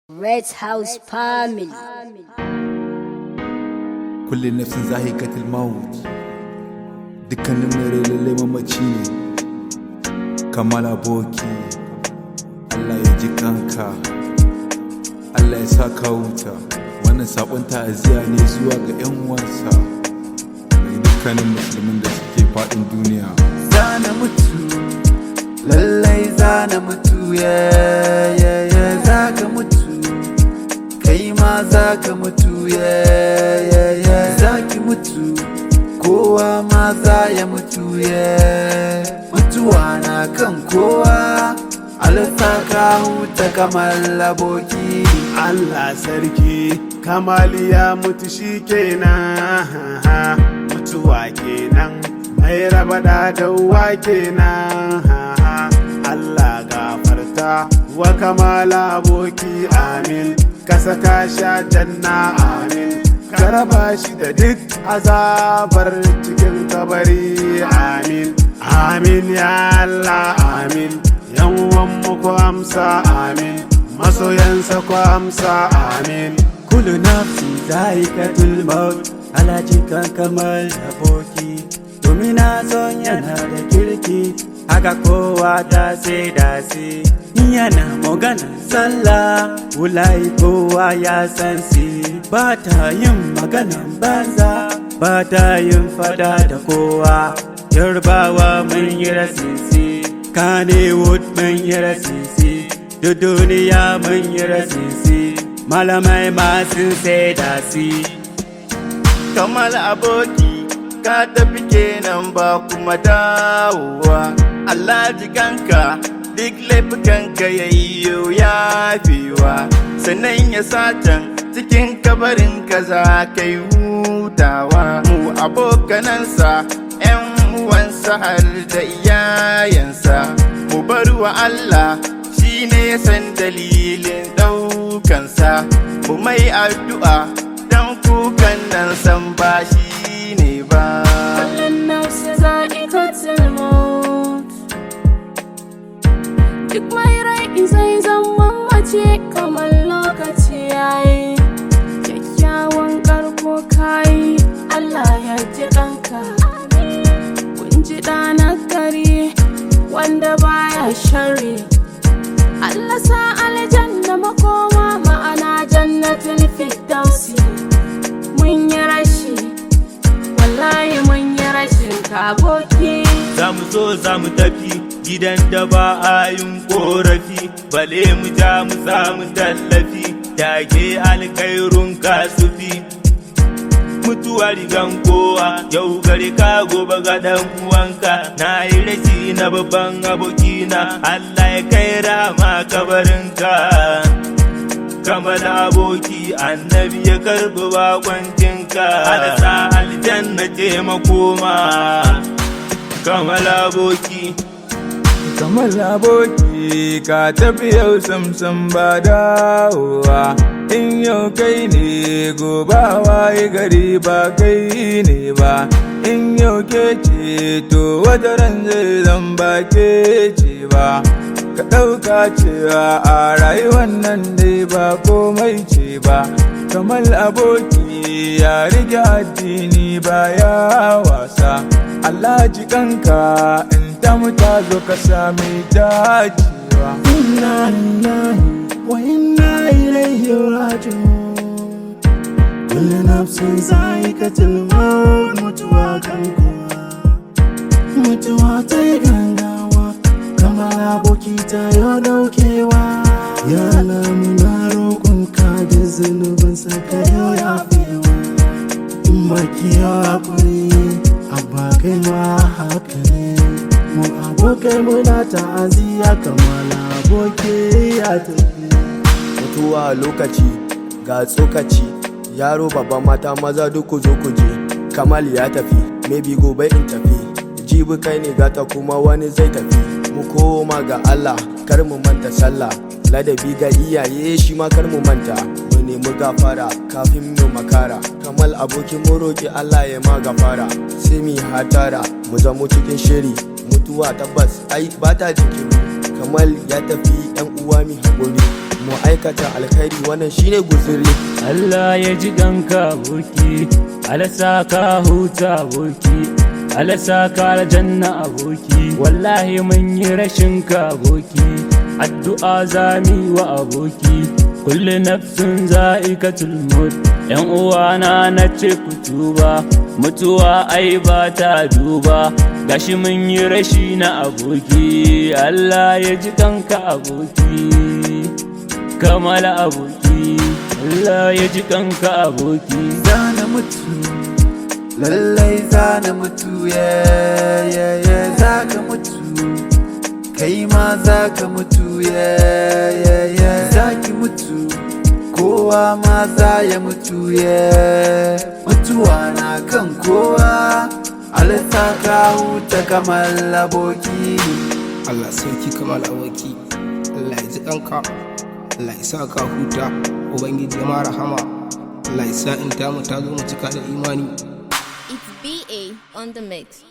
Red House Family. كل نفس ذائقة الموت dukkanin mere lalle mamaci ne Kamal aboki Allah ya ji kanka Allah ya sa ka huta wannan sabon ta'aziyya ne zuwa ga ƴan uwansa da dukkanin musulmin da suke faɗin duniya. Zana mutu lallai zana mutu zaka mutu kai ma zaka mutu zaki mutu kowa ma za ya mutu mutuwa na kan kowa alasa ka huta Kamal aboki. Allah sarki Kamal ya mutu shikenan mutuwa kenan mai raba da uwa kenan Allah gafarta wa Kamal aboki amin ka saka sha janna amin ka raba shi da duk azabar cikin kabari amin amin ya Allah amin yan uwan mu ku amsa amin masoyansa ku amsa amin. Kullu nafsi za'iqatul maut Alhaji Kamal aboki domin na son yana da kirki haka kowa ta sai da si yana magana sallah wulai kowa ya san si ba ta yin maganan banza ba ta yin fada da kowa yarbawa mun yi rasisi Kannywood mun yi rasisi duk duniya mun yi rasisi malamai masu sai da si. Kamal aboki ka tafi kenan ba kuma dawowa Allah jikanka duk laifukanka yayyo yafewa sannan ya satan cikin kabarinka za ka yi hutawa mu abokanansa 'yan uwansa har da iyayensa mu bar wa Allah shine ya san dalilin ɗaukansa mu mai addu'a dan kukan nan san ba shi ne ba. Kullum nafsi za'iqatul maut duk mai rai zai zama mace kamar lokaci yayi kyakkyawan karko kayi Allah ya ji kanka kun ji ɗana gari wanda baya shari Allah sa aljanna makoma ma'ana jannatul firdausi mun yi rashi wallahi mun yi rashin ka aboki. Zamu zo zamu tafi gidan da ba a yin korafi bale mu ja mu samu tallafi dage alkairun kasufi mutuwa rigan kowa yau gari ka gobe ga dan uwanka na yi rashi na babban abokina Allah ya kai rama kabarinka Kamal aboki annabi ya karbi bakwancinka alasa aljanna ce makoma Kamal aboki. Kamal aboki ka tafi yau samsam ba dawowa in yau kai ne gobe waye gari ba kai ne ba in yau ke ce to wata ran zai zan ba ke ce ba ka ɗauka cewa a rayuwar nan dai ba komai ce ba Kamal aboki ya rike addini ba ya wasa Allah ji kanka in ta muta zo ka sami dacewa. Inna lillahi wa inna ilaihi raji'un kullu nafsin za'iqatul maut mutuwa kan kowa mutuwa ta yi gangawa Kamal aboki ta yau daukewa ya Allah muna roƙonka da zunubinsa ka yau yafewa in baki ya haƙuri abba kai ma haka ne mu abokai muna ta'aziyya Kamal aboki ya tafi. Mutuwa lokaci ga tsokaci yaro babban mata maza duk ku zo ku je Kamal ya tafi maybe gobe in tafi jibi kai ne gata kuma wani zai tafi mu koma ga Allah kar mu manta sallah ladabi ga iyaye shi ma kar mu manta mu nemi gafara kafin mu makara Kamal abokin mu roki Allah ya ma gafara sai mu hatara mu zamo cikin shiri mutuwa tabbas ai bata jinkiri Kamal ya tafi yan uwa mi haƙuri mu aikata alkhairi wannan shine guzuri. Allah ya ji ganka aboki, Allah sa ka huta aboki, Allah sa ka aljanna aboki. Wallahi mun yi rashin ka aboki, addu'a zami wa aboki. Kullu nafsin za'iqatul maut. Yan uwana na ce ku tuba, mutuwa ai ba ta duba. Gashi mun yi rashi na aboki, Allah ya ji kanka aboki, Kamala aboki, Allah ya ji kanka aboki. Zana mutu, lallai zana mutu, yeah, zaka mutu, kai ma zaka mutu, yeah, zaki mutu, kowa ma za ya mutu, yeah. Mutuwa na kan kowa, Allah sa ka huta Kamal aboki. Allah sarki Kamal aboki, Allah ya ji kanka, Allah ya sa ka huta, Ubangiji ya ma rahama, Allah ya sa in ta mu ta zo mu cika da imani. It's BA on the mix.